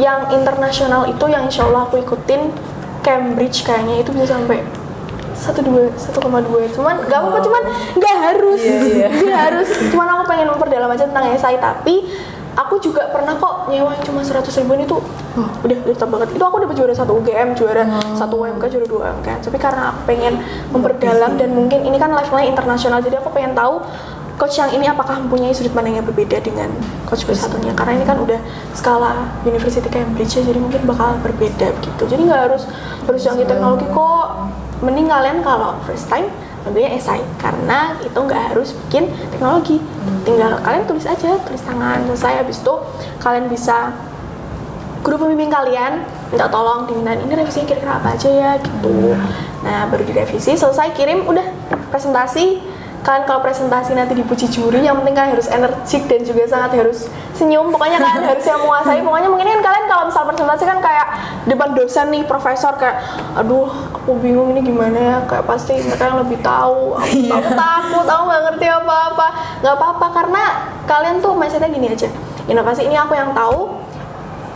yang internasional itu yang insya Allah aku ikutin Cambridge kayaknya itu bisa sampai 1,2, cuman nggak apa-apa, cuman nggak harus, nggak harus, cuman aku pengen memperdalam aja tentang esai. Tapi aku juga pernah kok nyewa yang cuma 100.000 itu, udah top banget. Itu aku dapat juara 1 UGM, juara 1 UMK, juara 2 UMK. Tapi karena aku pengen memperdalam dan mungkin ini kan levelnya internasional, jadi aku pengen tahu coach yang ini apakah mempunyai sudut pandang yang berbeda dengan coach satunya, karena ini kan udah skala University Cambridge ya, jadi mungkin bakal berbeda gitu. Jadi nggak harus yang di teknologi kok. Mending kalian kalau first time ambilnya esai, karena itu nggak harus bikin teknologi, tinggal kalian tulis aja, tulis tangan, selesai. Habis itu kalian bisa guru pembimbing kalian minta tolong dimintain ini revisinya kira-kira apa aja ya gitu. Nah baru direvisi, selesai kirim, udah presentasi. Kalian kalau presentasi nanti dipuji juri, yang penting kalian harus energik dan juga sangat harus senyum. Pokoknya kalian harus yang menguasai. Pokoknya mungkin kan kalian kalau misal presentasi kan kayak depan dosen nih, profesor, kayak aduh aku bingung ini gimana ya, kayak pasti mereka yang lebih tahu. Aku takut, aku nggak ngerti apa-apa. Nggak apa-apa, karena kalian tuh mindsetnya gini aja, inovasi ini aku yang tahu,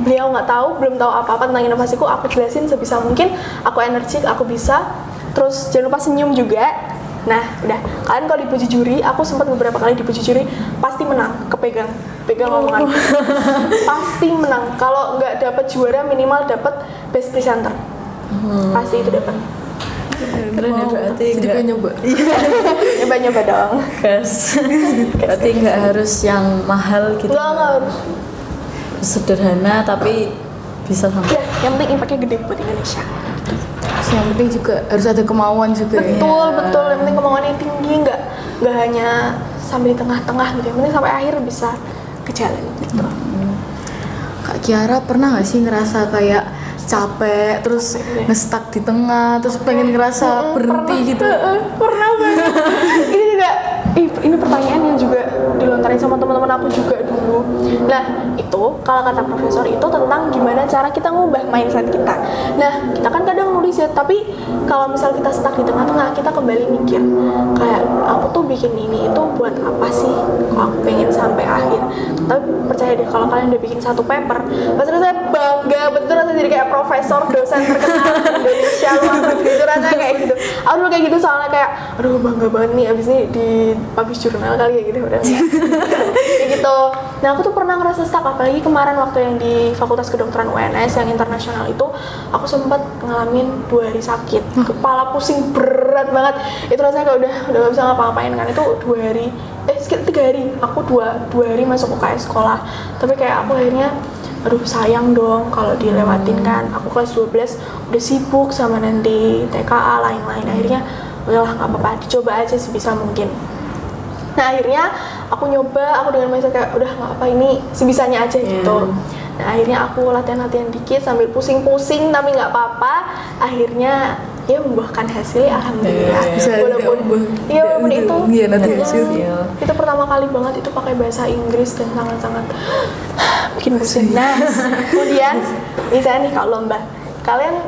beliau nggak tahu, belum tahu apa-apa tentang inovasiku, aku jelasin sebisa mungkin, aku energik, aku bisa. Terus jangan lupa senyum juga. Nah, udah. Kalian kalau dipuji juri, aku sempat beberapa kali dipuji juri, pasti menang, pegang omongan. Pasti menang. Kalau nggak dapat juara, minimal dapat best presenter. Pasti itu dapat. Keren ya berarti. Jadi pengen nyoba. Nyoba dong. Gas. Berarti nggak harus yang mahal gitu. Nggak harus. Sederhana tapi bisa sampai. Ya, yang penting impactnya gede buat Indonesia. Yang penting juga harus ada kemauan juga ya. Betul. Yang penting kemauannya tinggi, nggak hanya sampai di tengah-tengah gitu. Yang penting sampai akhir bisa ke jalan gitu. Kak Kiara pernah nggak sih ngerasa kayak capek, terus ngestak di tengah, terus pengen ngerasa berhenti gitu? Pernah banget. Ini juga, ini pertanyaan yang juga dilontarin sama teman-teman aku juga dulu. Nah, itu kalau kata profesor itu tentang gimana cara kita ngubah mindset kita. Nah, kita kan kadang nulis ya, tapi kalau misal kita stuck di tengah-tengah, kita kembali mikir kayak aku tuh bikin ini itu buat apa sih? Kok aku pengen sampai akhir? Tapi percaya deh, kalau kalian udah bikin satu paper, pasti rasanya bangga betul, rasanya jadi kayak profesor, dosen terkenal di Indonesia, luar negeri, itu rasanya kayak gitu. Aku dulu kayak gitu, soalnya kayak aduh bangga banget nih abis ini di publish jurnal kali ya gitu, udah kayak gitu. Nah aku tuh pernah ngerasa stuck, apalagi kemarin waktu yang di Fakultas Kedokteran UNS yang internasional itu, aku sempat ngalamin 2 hari sakit, kepala pusing berat berat banget. Itu rasanya kayak udah gak bisa ngapa-ngapain kan. Itu 2 hari, sekitar 3 hari. Aku 2 hari masuk UKS sekolah. Tapi kayak aku akhirnya, aduh sayang dong kalau dilewatin kan. Aku kelas 12 udah sibuk sama nanti TKA lain-lain. Akhirnya udahlah nggak apa-apa, dicoba aja sebisa mungkin. Nah akhirnya aku nyoba, aku dengan mindset kayak udah nggak apa ini sebisanya aja gitu. Nah akhirnya aku latihan dikit sambil pusing-pusing tapi nggak apa-apa. Akhirnya ya membuahkan hasil ya alhamdulillah. Walaupun itu itu pertama kali banget itu pakai bahasa Inggris dan sangat-sangat bikin pusing. Nah kemudian misalnya nih kalau lomba, kalian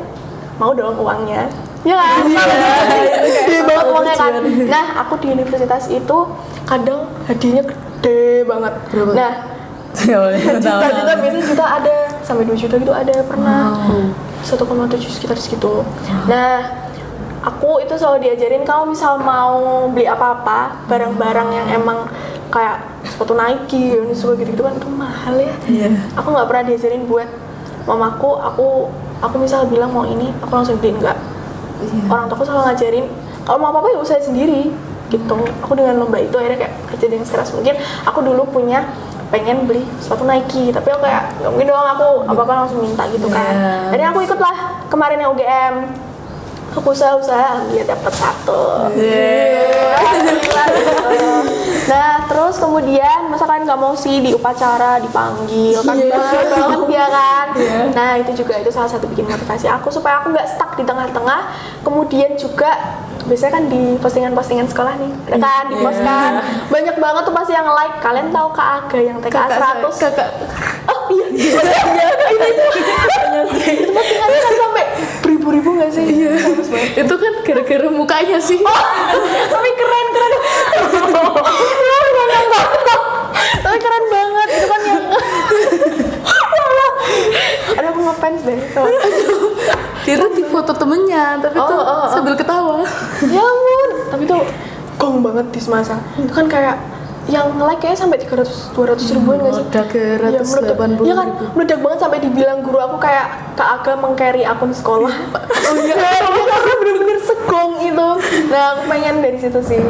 mau dong uangnya? Ya kan? Gede banget uangnya kan. Nah aku di universitas itu kadang hadiahnya gede banget. Nah juta biasanya juta ada sampai 2 juta gitu ada pernah. 1,7 sekitar segitu. Nah, aku itu selalu diajarin kalau misal mau beli apa-apa, barang-barang yang emang kayak sepatu Nike, gitu kan itu mahal ya. Aku nggak pernah diajarin buat mamaku, aku misal bilang mau ini, aku langsung beliin enggak. Orang tuaku selalu ngajarin kalau mau apa-apa ya usaha sendiri gitu. Aku dengan lomba itu akhirnya kayak kerja dengan sekeras mungkin. Aku dulu punya pengen beli sepatu Nike, tapi aku kayak nggak mungkin dong aku apa-apa langsung minta gitu kan. Jadi aku ikut lah kemarin yang UGM, aku usaha dia dapat 1. Nah terus kemudian masa kalian nggak mau sih di upacara dipanggil kan banget ya kan. Nah itu salah satu bikin motivasi aku supaya aku nggak stuck di tengah-tengah. Kemudian juga biasanya kan di postingan-postingan sekolah nih, ada kan di post kan banyak banget tuh pasti yang like. Kalian tahu Kak Aga yang TKA 100? Kakak. Oh iya, itu postingannya kan sampai beribu-ribu nggak sih? Iya. Itu kan gara-gara mukanya sih. Tapi keren. Tapi keren banget itu kan yang ada aku ngefans deh. Dia tuh di foto temennya, tapi tuh sambil ketawa. Ya ampun, tapi tuh gong banget di semasa. Itu kan kayak yang like kayaknya sampai 300-200 ribuan nggak sih? Udah ke 180 ya kan, meledak banget sampai dibilang guru aku kayak Kak Aga meng-carry akun sekolah. Bener-bener segong itu. Nah aku pengen dari situ sih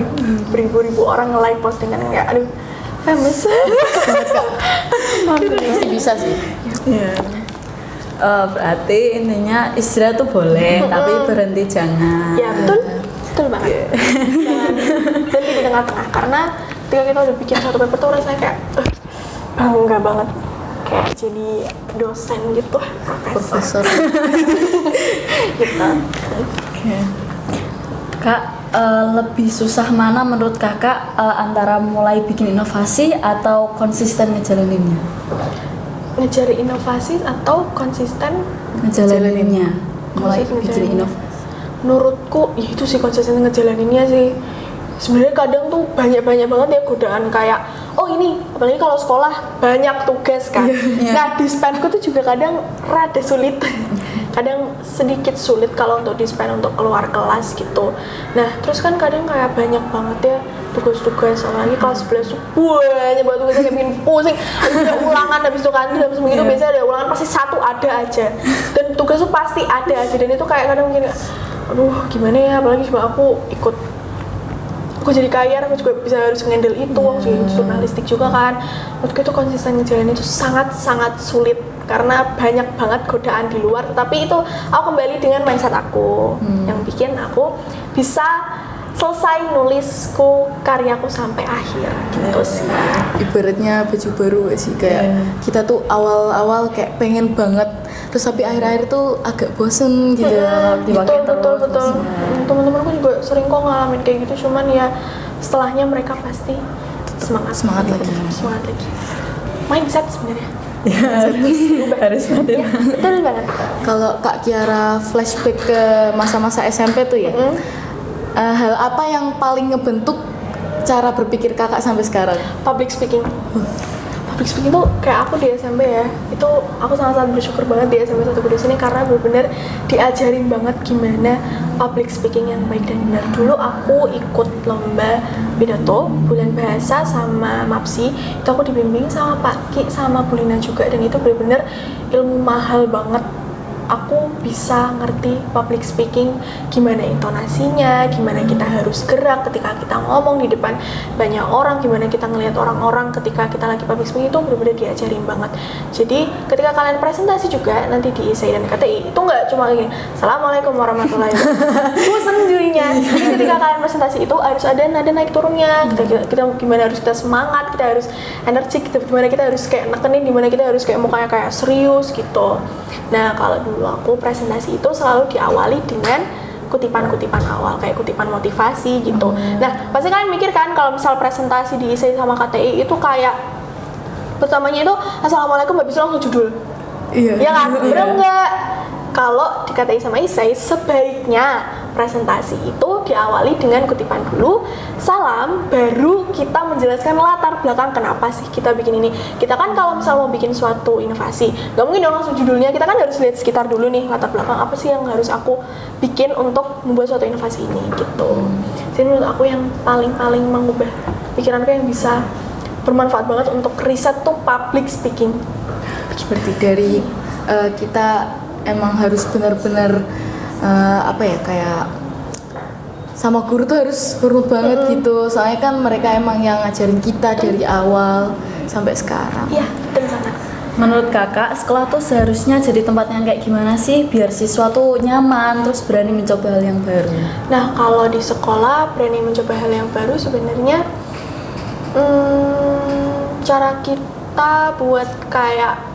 beribu-ribu orang nge-like postingan kayak aduh famous. Masih bisa sih. Berarti intinya istirahat tuh boleh, tapi berhenti jangan. Ya betul banget. Jangan berhenti di tengah-tengah karena ketika kita udah bikin satu paper tuh rasanya kayak bangga banget kayak jadi dosen gitu, profesor. Gitu. Kak, lebih susah mana menurut kakak antara mulai bikin inovasi atau konsisten ngejalaninnya? Ngejar inovasi atau konsisten Ngejalaninnya. Mulai Konsisten bikin ngejalaninnya. inovasi. Menurutku ya itu sih konsisten ngejalaninnya sih. Sebenarnya kadang tuh banyak banget ya godaan kayak oh ini apalagi kalau sekolah banyak tugas kan. Nah dispenku tuh juga kadang rada sulit. Kadang sedikit sulit kalau untuk dispen untuk keluar kelas gitu. Nah terus kan kadang kayak banyak banget ya tugas-tugas, apalagi kelas 11 tuh banyak banget tugasnya kayak bikin pusing. Ada ulangan habis itu kan, habis begitu biasanya ada ulangan pasti satu ada aja. Dan tugas tuh pasti ada aja dan itu kayak kadang mungkin aduh gimana ya, apalagi cuma aku jadi kaya, aku juga bisa harus ngendel itu, aku juga jurnalistik juga kan. Menurutku itu konsisten ngejalanin itu sangat-sangat sulit karena banyak banget godaan di luar. Tapi itu aku kembali dengan mindset aku yang bikin aku bisa selesai nulisku, karyaku sampai akhir gitu sih. Ibaratnya baju baru sih kayak kita tuh awal-awal kayak pengen banget, terus tapi akhir-akhir tuh agak bosen gitu. Betul. Teman-temanku juga sering kok ngalamin kayak gitu, cuman ya setelahnya mereka pasti semangat lagi. Mindset sebenarnya. Harus mati. Ya, betul banget. Kalau Kak Kiara flashback ke masa-masa SMP tuh ya, hal apa yang paling ngebentuk cara berpikir kakak sampai sekarang? Public speaking tuh kayak aku di SMP ya, itu aku sangat-sangat bersyukur banget di SMP 1 Kudus ini karena benar-benar diajarin banget gimana public speaking yang baik dan benar. Dulu aku ikut lomba pidato bulan bahasa sama MAPSI, itu aku dibimbing sama Pak Ki sama Bu Lina juga, dan itu benar-benar ilmu mahal banget aku bisa ngerti public speaking, gimana intonasinya, gimana kita harus gerak ketika kita ngomong di depan banyak orang, gimana kita ngelihat orang-orang ketika kita lagi public speaking, itu benar-benar diajarin banget. Jadi ketika kalian presentasi juga nanti di ISEI dan KTI itu nggak cuma gini, Assalamualaikum warahmatullahi wabarakatuh, bosan jurinya. Jadi ketika kalian presentasi itu harus ada nada naik turunnya, kita gimana harus kita semangat, kita harus energik, gimana kita harus kayak nekenin, gimana kita harus kayak mukanya kayak serius gitu. Nah kalau dulu aku presentasi itu selalu diawali dengan kutipan-kutipan awal, kayak kutipan motivasi gitu. Nah pasti kalian mikir kan kalau misal presentasi di ISEI sama KTI itu kayak pertamanya itu Assalamualaikum habis itu langsung judul. Iya kan? Bener nggak? Kalau di KTI sama ISEI sebaiknya presentasi itu diawali dengan kutipan dulu, salam, baru kita menjelaskan latar belakang kenapa sih kita bikin ini. Kita kan kalau misal mau bikin suatu inovasi, nggak mungkin dong langsung judulnya, kita kan harus lihat sekitar dulu nih, latar belakang apa sih yang harus aku bikin untuk membuat suatu inovasi ini gitu. Jadi menurut aku yang paling mengubah pikiranku yang bisa bermanfaat banget untuk riset tuh public speaking. Seperti dari kita emang harus benar-benar kayak sama guru tuh harus hormat banget gitu, soalnya kan mereka emang yang ngajarin kita dari awal sampai sekarang. Iya, betul banget. Menurut kakak, sekolah tuh seharusnya jadi tempat yang kayak gimana sih biar siswa tuh nyaman terus berani mencoba hal yang baru? Nah kalau di sekolah berani mencoba hal yang baru sebenarnya cara kita buat kayak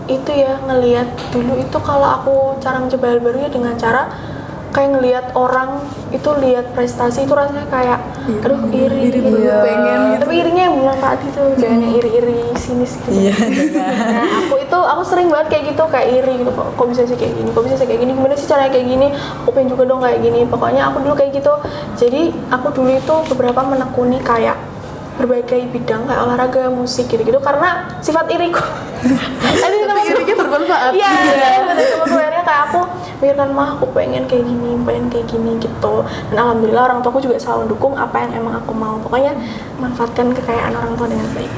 itu ya, ngelihat dulu itu kalau aku cara mencoba hal baru ya dengan cara kayak ngelihat orang itu lihat prestasi itu rasanya kayak aduh iri gitu. Pengen gitu. Tapi irinya yang bermanfaat itu, jangan yang iri-iri sinis gitu. Nah aku sering banget kayak gitu, kayak iri gitu, kok bisa sih kayak gini, kok bisa sih kayak gini, gimana sih caranya kayak gini, aku pengen juga dong kayak gini. Pokoknya aku dulu kayak gitu. Jadi aku dulu itu beberapa menekuni kayak berbagai bidang kayak olahraga, musik gitu-gitu karena sifat iriku. Tapi irinya bermanfaat. Iya, teman-teman akhirnya kayak aku mikirkan mah aku pengen kayak gini gitu. Dan alhamdulillah orang tuaku juga selalu dukung apa yang emang aku mau. Pokoknya manfaatkan kekayaan orang tua dengan baik.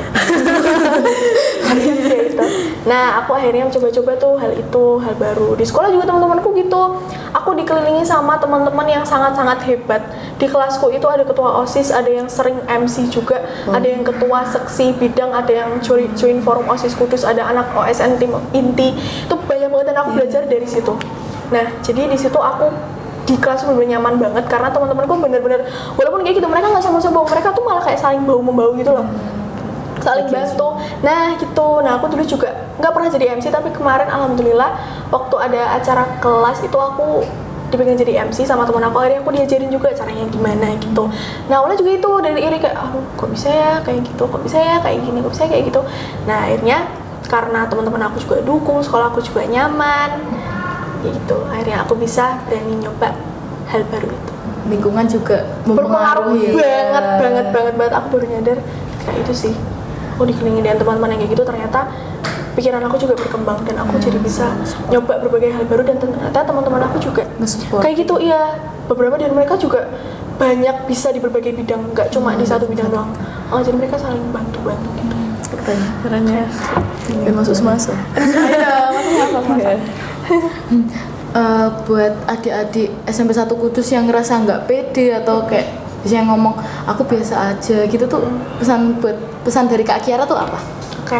Gitu. Nah, aku akhirnya mencoba-coba tuh hal baru. Di sekolah juga teman-temanku gitu. Aku dikelilingi sama teman-teman yang sangat-sangat hebat. Di kelasku itu ada ketua OSIS, ada yang sering MC juga, ada yang ketua seksi bidang, ada yang join forum OSIS Kudus, ada anak OSN tim inti. Itu banyak banget dan aku belajar dari situ. Nah, jadi di situ aku di kelas bener-bener nyaman banget karena teman-temanku bener-bener walaupun kayak gitu mereka nggak sama-sama, mereka tuh malah kayak saling bahu-membahu gitu loh. Saling bantu. Nah gitu, nah aku dulu juga nggak pernah jadi MC tapi kemarin alhamdulillah waktu ada acara kelas itu aku dipengen jadi MC sama teman aku, akhirnya aku diajarin juga caranya gimana gitu. Nah awalnya juga itu dari iri kayak kok bisa ya kayak gitu, kok bisa ya kayak gini, kok bisa kayak gitu. Nah akhirnya karena teman-teman aku juga dukung, sekolah aku juga nyaman gitu, akhirnya aku bisa berani nyoba hal baru itu. Lingkungan juga mempengaruhi banget. Aku baru nyadar kayak itu sih, aku dikelilingi dengan teman-teman yang kayak gitu, ternyata pikiran aku juga berkembang dan aku jadi bisa nyoba berbagai hal baru dan ternyata teman-teman aku juga kayak gitu. Iya, beberapa dari mereka juga banyak bisa di berbagai bidang, nggak cuma di satu bidang doang. Jadi mereka saling bantu-bantu gitu. Keren ya. Dan masuk semasa. Buat adik-adik SMP 1 Kudus yang ngerasa nggak pede atau kayak bisa ngomong aku biasa aja gitu tuh, pesan dari Kak Kiara tuh apa? Oke.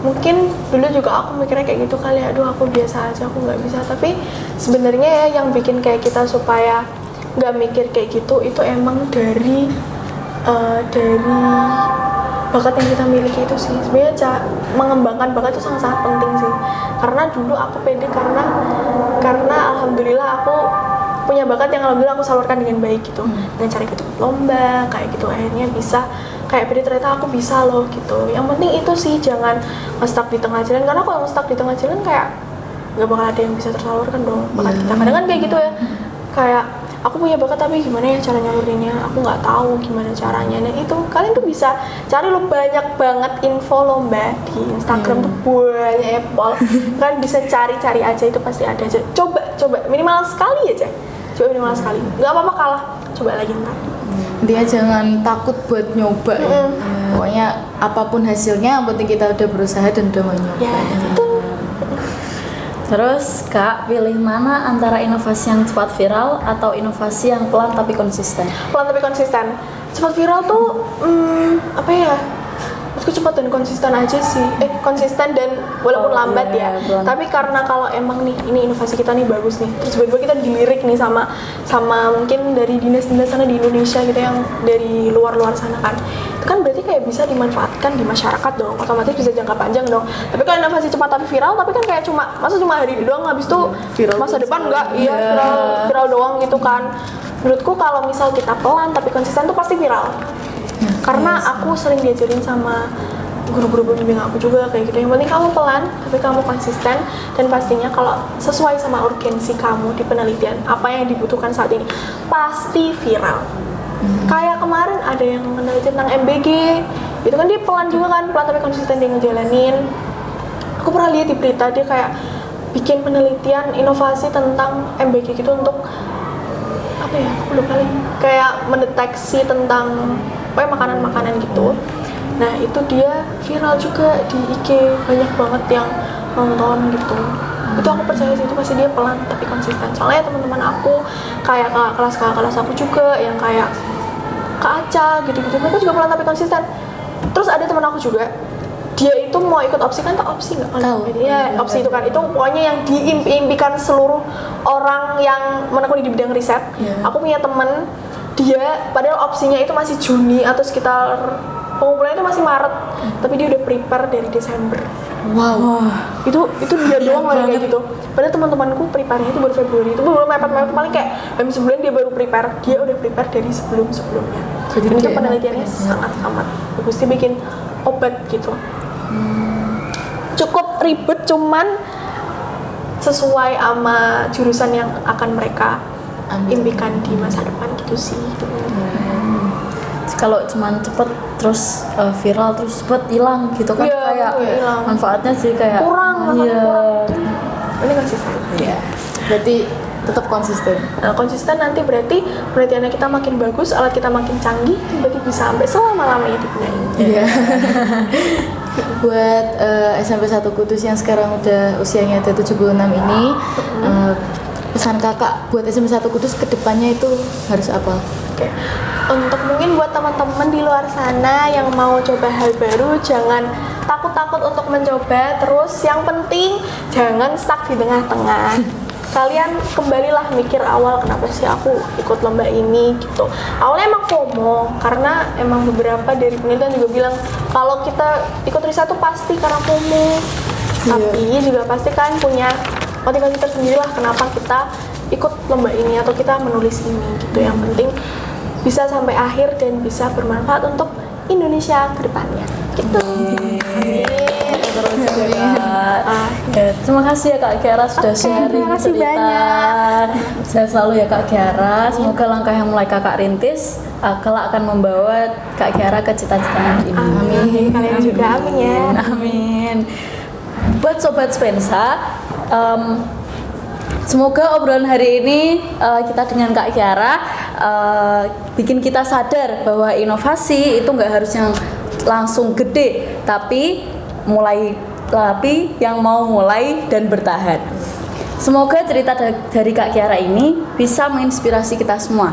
Mungkin dulu juga aku mikirnya kayak gitu kali, aduh aku biasa aja, aku nggak bisa. Tapi sebenarnya ya yang bikin kayak kita supaya nggak mikir kayak gitu itu emang dari bakat yang kita miliki itu sih. Sebenarnya mengembangkan bakat itu sangat-sangat penting sih. Karena dulu aku pede karena alhamdulillah aku punya bakat yang alhamdulillah aku salurkan dengan baik gitu. Dengan cara ikut lomba kayak gitu akhirnya bisa kayak pede, ternyata aku bisa loh gitu. Yang penting itu sih, jangan nge-stuck di tengah jalan, karena kalau nge-stuck di tengah jalan kayak nggak bakal ada yang bisa tersalurkan dong bakat kita. Kadang kan kayak gitu ya, kayak aku punya bakat tapi gimana ya cara nyalurinnya, aku nggak tahu gimana caranya. Nah itu kalian tuh bisa cari lo, banyak banget info lomba di Instagram tuh banyak ya Pol. Kan bisa cari aja, itu pasti ada aja. Coba minimal sekali aja, nggak apa-apa kalah, coba lagi ntar. Intinya jangan takut buat nyoba ya. Pokoknya apapun hasilnya yang penting kita udah berusaha dan udah mau nyoba. Ya, betul. Terus Kak, pilih mana antara inovasi yang cepat viral atau inovasi yang pelan tapi konsisten? Pelan tapi konsisten. Cepat viral tuh apa ya? Maksudku cepat dan konsisten aja sih. Konsisten dan walaupun lambat ya. Pelan. Tapi karena kalau emang nih ini inovasi kita nih bagus nih. Terus tiba-tiba kita dilirik nih sama mungkin dari dinas-dinas sana di Indonesia gitu yang dari luar sana kan. Itu kan berarti kayak bisa dimanfaatkan di masyarakat dong. Otomatis bisa jangka panjang dong. Tapi kalau inovasi cepat tapi viral, tapi kan kayak cuma hari ini doang, habis itu Viral masa terus depan enggak, iya viral doang gitu kan. Menurutku kalau misal kita pelan tapi konsisten tuh pasti viral. Karena aku sering diajarin sama guru-guru pembimbing aku juga kayak gitu. Yang penting kamu pelan, tapi kamu konsisten, dan pastinya kalau sesuai sama urgensi kamu di penelitian apa yang dibutuhkan saat ini pasti viral. Kayak kemarin ada yang meneliti tentang MBG, itu kan dia pelan juga kan, pelan tapi konsisten dia ngejalanin. Aku pernah lihat di berita dia kayak bikin penelitian inovasi tentang MBG gitu untuk apa ya, aku lupa lagi, kayak mendeteksi tentang makanan-makanan gitu. Nah itu dia viral juga di IG, banyak banget yang nonton gitu. Itu aku percaya sih itu pasti dia pelan tapi konsisten. Soalnya teman-teman aku kayak kakak kelas aku juga yang kayak Kak Aca gitu-gitu, mereka juga pelan tapi konsisten. Terus ada teman aku juga, dia itu mau ikut opsi, kan tau opsi nggak? Tahu. Ya opsi itu kan, itu pokoknya yang diimpikan seluruh orang yang menekuni di bidang riset. Aku punya temen, dia padahal opsinya itu masih Juni atau sekitar pengumpulannya itu masih Maret, tapi dia udah prepare dari Desember. Wow. Itu dia doang lah kayak gitu. Padahal teman-temanku prepare-nya itu baru Februari, itu belum mepet-mepet, paling kayak dalam sebulan dia baru prepare. Dia udah prepare dari sebelumnya. Jadi Dan itu dia penelitiannya sangat amat bagus. Dia bikin obat gitu. Cukup ribet, cuman sesuai sama jurusan yang akan mereka impikan di masa depan gitu sih. Kalau cuman cepet terus viral terus cepet hilang gitu kan, Iya, kayak hilang. manfaatnya sih kayak Kurang, iya. Ini konsisten. Iya. Berarti tetap konsisten. Nah, konsisten nanti berarti penelitiannya kita makin bagus, alat kita makin canggih, berarti bisa sampai selama-lamanya digunain. Iya. Buat SMP 1 Kudus yang sekarang udah usianya udah 76 ini, pesan kakak buat SMP 1 Kudus kedepannya itu harus apa? Oke. Untuk mungkin buat teman-teman di luar sana yang mau coba hal baru, jangan takut-takut untuk mencoba. Terus yang penting jangan stuck di tengah-tengah. Kalian kembalilah mikir awal, kenapa sih aku ikut lomba ini gitu. Awalnya emang FOMO, karena emang beberapa dari penelitian juga bilang kalau kita ikut riset tuh pasti karena FOMO. Tapi juga pasti kan punya motivasi tersendiri lah kenapa kita ikut lomba ini atau kita menulis ini gitu. Yang penting bisa sampai akhir dan bisa bermanfaat untuk Indonesia ke depannya gitu. Amin. Ya, terima kasih ya Kak Kiara sudah sharing terima kasih cerita. banyak. Sehat selalu ya Kak Kiara. Semoga langkah yang mulai Kakak rintis kelak akan membawa Kak Kiara ke cita-cita ini. Amin. Kalian juga amin ya. Amin. Buat Sobat Spensa, semoga obrolan hari ini kita dengan Kak Kiara bikin kita sadar bahwa inovasi itu nggak harus yang langsung gede, tapi yang mau mulai dan bertahan. Semoga cerita dari Kak Kiara ini bisa menginspirasi kita semua.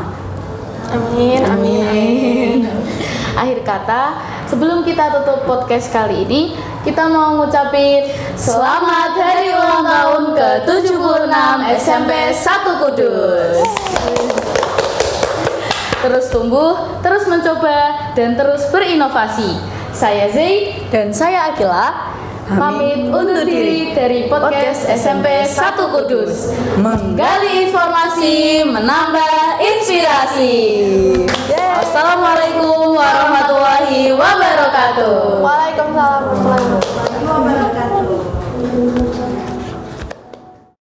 Amin. Amin. Akhir kata, sebelum kita tutup podcast kali ini, kita mau ngucapin selamat hari ulang tahun ke-76 SMP 1 Kudus. Terus tumbuh, terus mencoba, dan terus berinovasi. Saya Zay Dan saya Akila pamit undur diri dari podcast SMP 1 Kudus. Menggali informasi, menambah inspirasi. Assalamualaikum warahmatullahi wabarakatuh.